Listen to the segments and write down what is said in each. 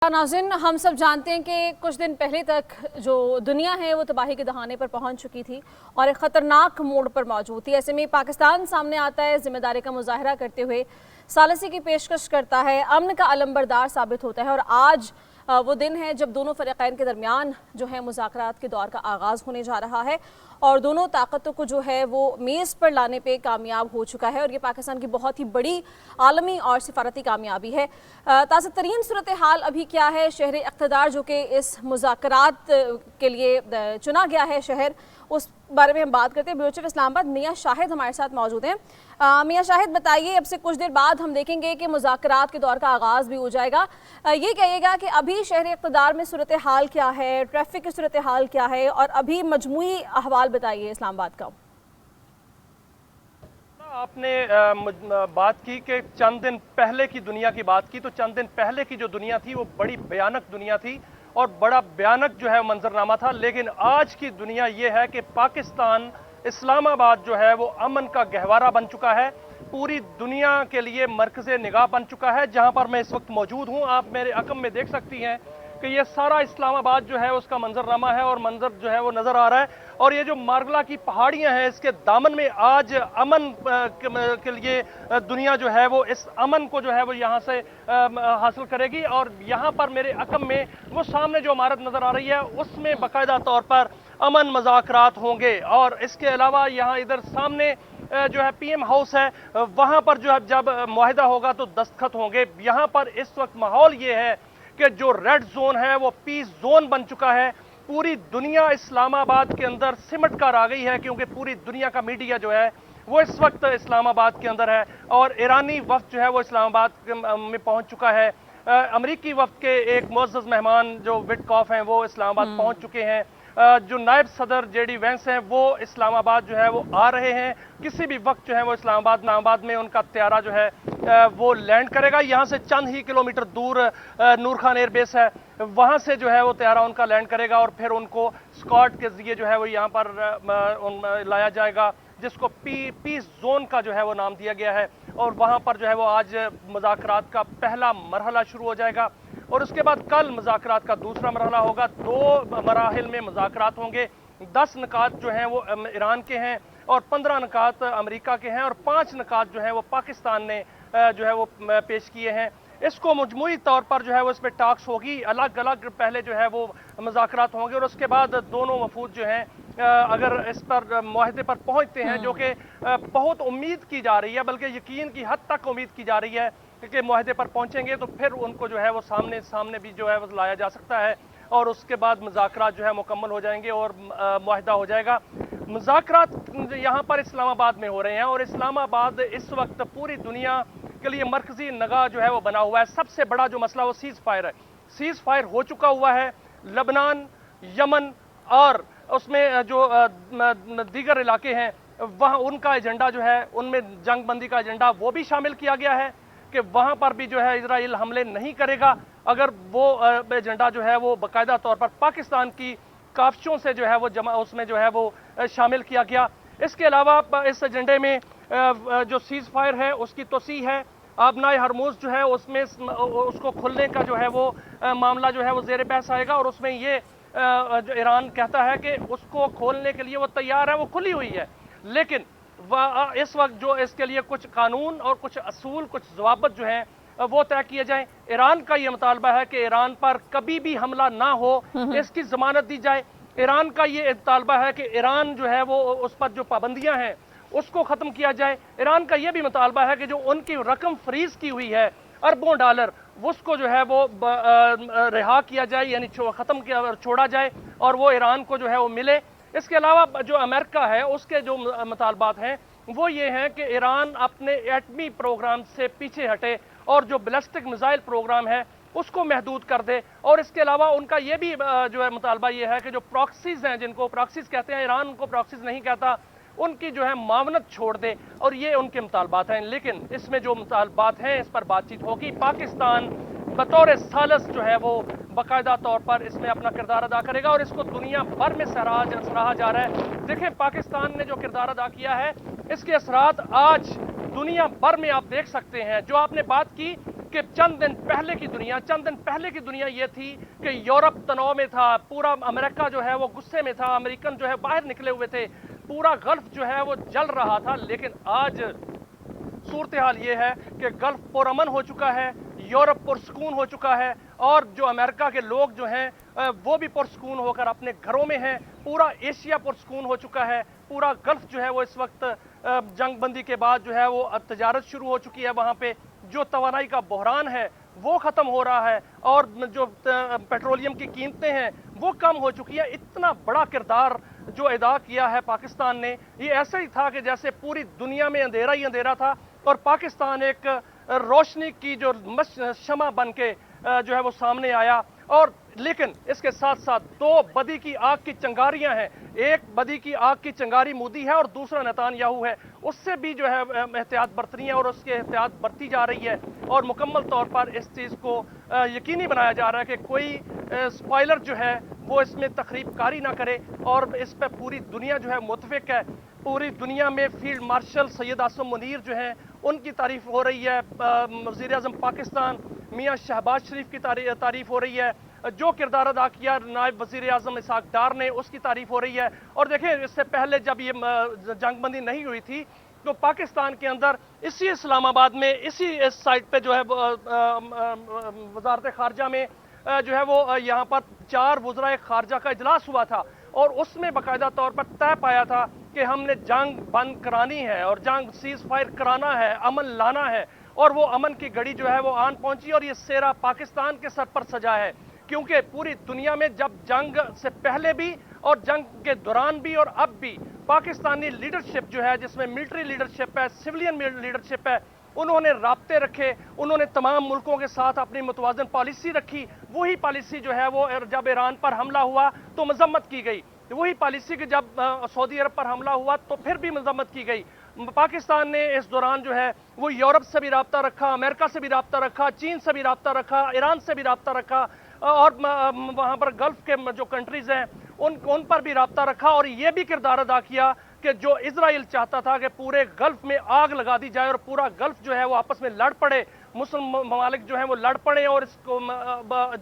नाज़रीन, हम सब जानते हैं कि कुछ दिन पहले तक जो दुनिया है वो तबाही के दहाने पर पहुंच चुकी थी और एक ख़तरनाक मोड़ पर मौजूद थी। ऐसे में पाकिस्तान सामने आता है, जिम्मेदारी का मुजाहरा करते हुए सालसी की पेशकश करता है, अमन का अलंबरदार साबित होता है। और आज वो दिन है जब दोनों फ़रीक़ैन के दरमियान जो है मुज़ाकरात के दौर का आगाज़ होने जा रहा है और दोनों ताकतों को जो है वो मेज़ पर लाने पे कामयाब हो चुका है। और ये पाकिस्तान की बहुत ही बड़ी आलमी और सिफारती कामयाबी है। ताज़ा तरीन सूरत हाल अभी क्या है? शहर इक़्तिदार जो कि इस मुज़ाकरात के लिए चुना गया है शहर, उस बारे में हम बात करते हैं। ब्यूरो चीफ इस्लामाबाद मियां शाहिद हमारे साथ मौजूद हैं। मियां शाहिद, बताइए, अब से कुछ देर बाद हम देखेंगे कि मुज़ाकरात के दौर का आगाज़ भी हो जाएगा। ये कहिएगा कि अभी शहर इक़्तिदार में सूरत हाल क्या है, ट्रैफिक की सूरत हाल क्या है और अभी मजमूई अहवाल बताइए इस्लामाबाद का। आपने बात की कि चंद दिन पहले की दुनिया की बात की, तो चंद दिन पहले की जो दुनिया थी वो बड़ी भयानक दुनिया थी और बड़ा भयानक जो है मंजरनामा था। लेकिन आज की दुनिया ये है कि पाकिस्तान, इस्लामाबाद जो है वो अमन का गहवारा बन चुका है, पूरी दुनिया के लिए मरकज़े निगाह बन चुका है। जहां पर मैं इस वक्त मौजूद हूं, आप मेरे अकम में देख सकती हैं कि ये सारा इस्लामाबाद जो है उसका मंजरनामा है और मंजर जो है वो नज़र आ रहा है। और ये जो मार्गला की पहाड़ियां हैं, इसके दामन में आज अमन के लिए दुनिया जो है वो इस अमन को जो है वो यहाँ से हासिल करेगी। और यहाँ पर मेरे अकम में वो सामने जो इमारत नज़र आ रही है उसमें बाकायदा तौर पर अमन मुज़ाकरात होंगे। और इसके अलावा यहाँ इधर सामने जो है PM हाउस है, वहाँ पर जो है जब मुआहिदा होगा तो दस्तखत होंगे। यहाँ पर इस वक्त माहौल ये है कि जो रेड जोन है वो पीस जोन बन चुका है। पूरी दुनिया इस्लामाबाद के अंदर सिमट कर आ गई है, क्योंकि पूरी दुनिया का मीडिया जो है वो इस वक्त इस्लामाबाद के अंदर है। और ईरानी वफ्द जो है वो इस्लामाबाद में पहुंच चुका है। अमरीकी वफ्द के एक मुअज़्ज़ज़ मेहमान जो विटकॉफ हैं वो इस्लामाबाद पहुंच चुके हैं। जो नायब सदर JD वैंस हैं वो इस्लामाबाद जो है वो आ रहे हैं। किसी भी वक्त जो है वो इस्लामाबाद में उनका त्यारा जो है वो लैंड करेगा। यहाँ से चंद ही किलोमीटर दूर नूर खान एयरबेस है, वहाँ से जो है वो त्यारा उनका लैंड करेगा और फिर उनको स्कॉट के जरिए जो है वो यहाँ पर लाया जाएगा, जिसको पीस जोन का जो है वो नाम दिया गया है। और वहाँ पर जो है वो आज मुज़ाकरात का पहला मरहला शुरू हो जाएगा और उसके बाद कल मुज़ाकरात का दूसरा मरहला होगा। 2 मराहिल में मुज़ाकरात होंगे। 10 निकात जो हैं वो ईरान के हैं और 15 निकात अमेरिका के हैं और 5 निकात जो हैं वो पाकिस्तान ने जो है वो पेश किए हैं। इसको मजमूई तौर पर जो है वो इस पर टाक्स होगी, अलग अलग पहले जो है वो मुज़ाकरात होंगे और उसके बाद दोनों वफूद जो हैं अगर इस पर मुआहदे पर पहुंचते हैं, जो कि बहुत उम्मीद की जा रही है, बल्कि यकीन की हद तक उम्मीद की जा रही है कि मुआहदे पर पहुंचेंगे तो फिर उनको जो है वो सामने भी जो है वो लाया जा सकता है और उसके बाद मुज़ाकरात जो है मुकम्मल हो जाएंगे और मुआहदा हो जाएगा। मुज़ाकरात यहाँ पर इस्लामाबाद में हो रहे हैं और इस्लामाबाद इस वक्त पूरी दुनिया के लिए मरकजी नगाह जो है वो बना हुआ है। सबसे बड़ा जो मसला वो सीज़ फायर है। सीज़ फायर हो चुका हुआ है। लबनान, यमन और उसमें जो दीगर इलाके हैं वहाँ उनका एजेंडा जो है, उनमें जंग बंदी का एजेंडा वो भी शामिल किया गया है कि वहाँ पर भी जो है इजराइल हमले नहीं करेगा अगर वो एजेंडा जो है वो बाकायदा तौर पर पाकिस्तान की काफिशों से जो है वो उसमें जो है वो शामिल किया गया। इसके अलावा इस एजेंडे में जो सीज़ फायर है उसकी तोसी है। आबनाए हरमुज़ जो है उसमें उसको खुलने का जो है वो मामला जो है वो ज़ेर बहस आएगा और उसमें ये जो ईरान कहता है कि उसको खोलने के लिए वो तैयार है, वो खुली हुई है। लेकिन इस वक्त जो इसके लिए कुछ कानून और कुछ असूल, कुछ ज़वाबत जो हैं वो तय किए जाएं। ईरान का ये मुतालबा है कि ईरान पर कभी भी हमला ना हो, इसकी जमानत दी जाए। ईरान का ये मुतालबा है कि ईरान जो है वो उस पर जो पाबंदियां हैं उसको ख़त्म किया जाए। ईरान का ये भी मुतालबा है कि जो उनकी रकम फ्रीज की हुई है अरबों डॉलर, उसको जो है वो रिहा किया जाए, यानी ख़त्म किया, छोड़ा जाए और वो ईरान को जो है वो मिले। इसके अलावा जो अमेरिका है उसके जो मुतालबात हैं वो ये हैं कि ईरान अपने एटमी प्रोग्राम से पीछे हटे और जो बैलिस्टिक मिसाइल प्रोग्राम है उसको महदूद कर दे। और इसके अलावा उनका ये भी जो है मुतालबा ये है कि जो प्रॉक्सीज हैं, जिनको प्रॉक्सीज कहते हैं, ईरान उनको प्रॉक्सीज नहीं कहता, उनकी जो है मावनत छोड़ दे। और ये उनके मुतालबात हैं। लेकिन इसमें जो मुतालबात हैं इस पर बातचीत होगी। पाकिस्तान बतौर सालस जो है वो बाकायदा तौर पर इसमें अपना किरदार अदा करेगा और इसको दुनिया भर में सराहा जा रहा है। देखें, पाकिस्तान ने जो किरदार अदा किया है इसके असरात आज दुनिया भर में आप देख सकते हैं। जो आपने बात की کہ چند دن پہلے کی دنیا یہ تھی کہ یورپ تناؤ میں تھا، پورا امریکہ جو ہے وہ غصے میں تھا، امریکن جو ہے باہر نکلے ہوئے تھے، پورا گلف جو ہے وہ جل رہا تھا، لیکن آج صورتحال یہ ہے کہ گلف پرامن ہو چکا ہے، یورپ پرسکون ہو چکا ہے، اور جو امریکہ کے لوگ جو ہیں وہ بھی پرسکون ہو کر اپنے گھروں میں ہیں، پورا ایشیا پرسکون ہو چکا ہے، پورا گلف جو ہے وہ اس وقت جنگ بندی کے بعد جو ہے وہ تجارت شروع ہو چکی ہے، وہاں پہ جو توانائی کا بحران ہے وہ ختم ہو رہا ہے، اور جو پیٹرولیم کی قیمتیں ہیں وہ کم ہو چکی ہے۔ اتنا بڑا کردار جو ادا کیا ہے پاکستان نے، یہ ایسا ہی تھا کہ جیسے پوری دنیا میں اندھیرا ہی اندھیرا تھا، اور پاکستان ایک روشنی کی جو شمع بن کے جو ہے وہ سامنے آیا۔ اور لیکن اس کے ساتھ ساتھ دو بدی کی آگ کی چنگاریاں ہیں، ایک بدی کی آگ کی چنگاری مودی ہے اور دوسرا نیتان یاہو ہے، اس سے بھی جو ہے احتیاط برتنی ہے اور اس کے احتیاط برتی جا رہی ہے، اور مکمل طور پر اس چیز کو یقینی بنایا جا رہا ہے کہ کوئی اسپائلر جو ہے وہ اس میں تخریب کاری نہ کرے، اور اس پہ پوری دنیا جو ہے متفق ہے۔ پوری دنیا میں فیلڈ مارشل سید عاصم منیر جو ہیں ان کی تعریف ہو رہی ہے، وزیر اعظم پاکستان میاں شہباز شریف کی تعریف ہو رہی ہے، جو کردار ادا کیا نائب وزیر اعظم اسحاق ڈار نے اس کی تعریف ہو رہی ہے۔ اور دیکھیں اس سے پہلے جب یہ جنگ بندی نہیں ہوئی تھی تو پاکستان کے اندر اسی اسلام آباد میں اسی سائٹ پہ جو ہے وزارت خارجہ میں جو ہے وہ یہاں پر 4 وزرائے خارجہ کا اجلاس ہوا تھا، اور اس میں باقاعدہ طور پر طے پایا تھا کہ ہم نے جنگ بند کرانی ہے اور جنگ سیز فائر کرانا ہے، امن لانا ہے، اور وہ امن کی گھڑی جو ہے وہ آن پہنچی، اور یہ سہرا پاکستان کے سر پر سجا ہے، کیونکہ پوری دنیا میں جب جنگ سے پہلے بھی اور جنگ کے دوران بھی اور اب بھی پاکستانی لیڈرشپ جو ہے، جس میں ملٹری لیڈرشپ ہے، سیولین لیڈرشپ ہے، انہوں نے رابطے رکھے، انہوں نے تمام ملکوں کے ساتھ اپنی متوازن پالیسی رکھی۔ وہی پالیسی جو ہے وہ جب ایران پر حملہ ہوا تو مذمت کی گئی، وہی پالیسی کہ جب سعودی عرب پر حملہ ہوا تو پھر بھی مذمت کی گئی۔ پاکستان نے اس دوران جو ہے وہ یورپ سے بھی رابطہ رکھا، امریکہ سے بھی رابطہ رکھا، چین سے بھی رابطہ رکھا، ایران سے بھی رابطہ رکھا، اور وہاں پر گلف کے جو کنٹریز ہیں ان پر بھی رابطہ رکھا، اور یہ بھی کردار ادا کیا کہ جو اسرائیل چاہتا تھا کہ پورے گلف میں آگ لگا دی جائے اور پورا گلف جو ہے وہ آپس میں لڑ پڑے، مسلم ممالک جو ہیں وہ لڑ پڑے اور اس کو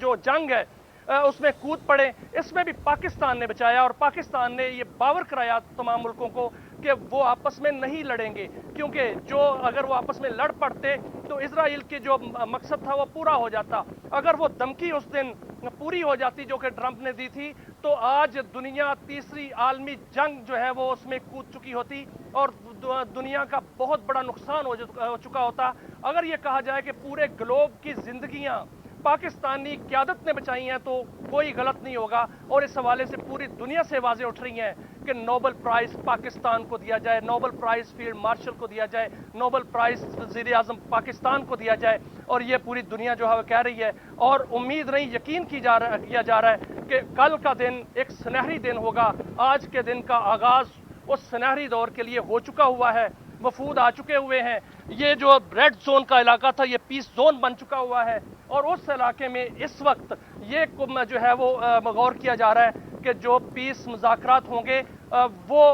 جو جنگ ہے اس میں کود پڑے، اس میں بھی پاکستان نے بچایا، اور پاکستان نے یہ باور کرایا تمام ملکوں کو کہ وہ آپس میں نہیں لڑیں گے، کیونکہ جو اگر وہ آپس میں لڑ پڑتے تو اسرائیل کی جو مقصد تھا وہ پورا ہو جاتا۔ اگر وہ دھمکی اس دن پوری ہو جاتی جو کہ ٹرمپ نے دی تھی تو آج دنیا تیسری عالمی جنگ جو ہے وہ اس میں کود چکی ہوتی، اور دنیا کا بہت بڑا نقصان ہو چکا ہوتا۔ اگر یہ کہا جائے کہ پورے گلوب کی زندگیاں پاکستانی قیادت نے بچائی ہیں تو کوئی غلط نہیں ہوگا، اور اس حوالے سے پوری دنیا سے آوازیں اٹھ رہی ہیں کہ نوبل پرائز پاکستان کو دیا جائے، نوبل پرائز فیلڈ مارشل کو دیا جائے، نوبل پرائز وزیر اعظم پاکستان کو دیا جائے، اور یہ پوری دنیا جو ہے وہ کہہ رہی ہے، اور امید نہیں یقین کیا جا رہا ہے کہ کل کا دن ایک سنہری دن ہوگا۔ آج کے دن کا آغاز اس سنہری دور کے لیے ہو چکا ہوا ہے، وفود آ چکے ہوئے ہیں، یہ جو ریڈ زون کا علاقہ تھا یہ پیس زون بن چکا ہوا ہے، اور اس علاقے میں اس وقت یہ جو ہے وہ غور کیا جا رہا ہے کہ جو پیس مذاکرات ہوں گے وہ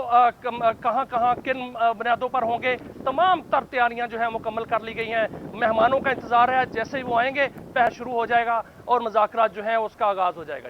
کہاں کہاں کن بنیادوں پر ہوں گے۔ تمام تر تیاریاں جو ہیں مکمل کر لی گئی ہیں، مہمانوں کا انتظار ہے، جیسے ہی وہ آئیں گے پہل شروع ہو جائے گا اور مذاکرات جو ہیں اس کا آغاز ہو جائے گا۔